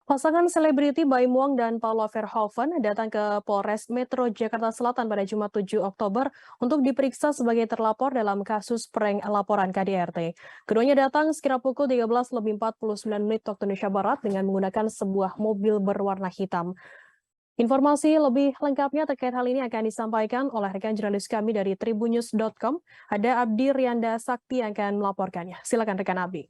Pasangan selebriti Baim Wong dan Paula Verhoeven datang ke Polres Metro Jakarta Selatan pada Jumat 7 Oktober untuk diperiksa sebagai terlapor dalam kasus prank laporan KDRT. Keduanya datang sekira pukul 13:49 waktu Indonesia Barat dengan menggunakan sebuah mobil berwarna hitam. Informasi lebih lengkapnya terkait hal ini akan disampaikan oleh rekan jurnalis kami dari tribunnews.com. Ada Abdi Rianda Sakti yang akan melaporkannya. Silakan rekan Abdi.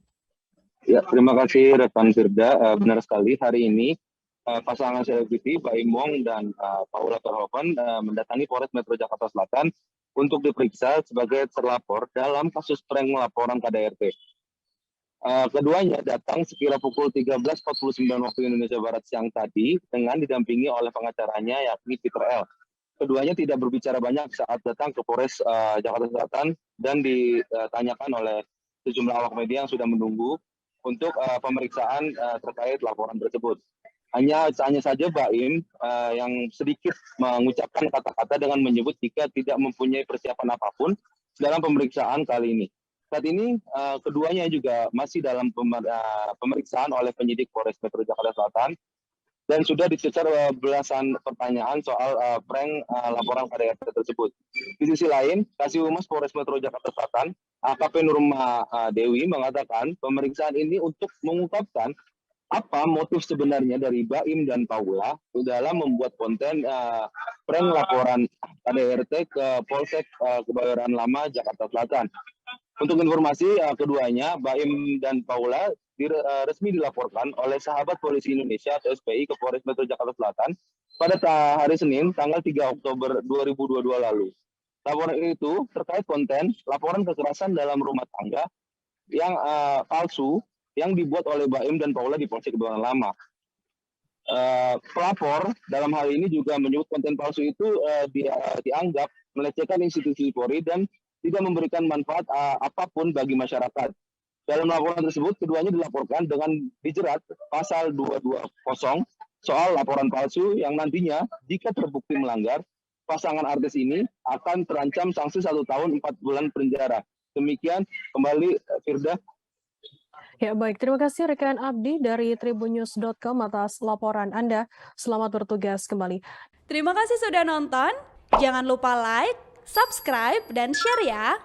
Ya, terima kasih rekan Firda. Benar sekali hari ini pasangan selebriti Baim Wong dan Paula Verhoeven mendatangi Polres Metro Jakarta Selatan untuk diperiksa sebagai terlapor dalam kasus prank laporan KDRT. Keduanya datang sekira pukul 13:49 waktu Indonesia Barat siang tadi dengan didampingi oleh pengacaranya yakni Peter L. Keduanya tidak berbicara banyak saat datang ke Polres Jakarta Selatan dan ditanyakan oleh sejumlah awak media yang sudah menunggu untuk pemeriksaan terkait laporan tersebut. Hanya saja Baim yang sedikit mengucapkan kata-kata dengan menyebut jika tidak mempunyai persiapan apapun dalam pemeriksaan kali ini. Saat ini keduanya juga masih dalam pemeriksaan oleh penyidik Polres Metro Jakarta Selatan dan sudah dicecar belasan pertanyaan soal prank laporan KDRT tersebut. Di sisi lain, Kasih Humas Polres Metro Jakarta Selatan, AKP Nurma Dewi mengatakan pemeriksaan ini untuk mengungkapkan apa motif sebenarnya dari Baim dan Paula dalam membuat konten prank laporan KDRT ke Polsek Kebayoran Lama, Jakarta Selatan. Untuk informasi, keduanya, Baim dan Paula, resmi dilaporkan oleh Sahabat Polisi Indonesia atau SPI ke Polres Metro Jakarta Selatan pada hari Senin, tanggal 3 Oktober 2022 lalu. Laporan itu terkait konten laporan kekerasan dalam rumah tangga yang palsu yang dibuat oleh Baim dan Paula di Polsek Kebayoran Lama. Pelapor dalam hal ini juga menyebut konten palsu itu dianggap melecehkan institusi Polri dan tidak memberikan manfaat apapun bagi masyarakat. Dalam laporan tersebut, keduanya dilaporkan dengan dijerat pasal 220 soal laporan palsu yang nantinya jika terbukti melanggar, pasangan artis ini akan terancam sanksi 1 tahun 4 bulan penjara. Demikian kembali Firda. Ya baik, terima kasih rekan Abdi dari tribunnews.com atas laporan Anda. Selamat bertugas kembali. Terima kasih sudah nonton. Jangan lupa like, subscribe, dan share ya.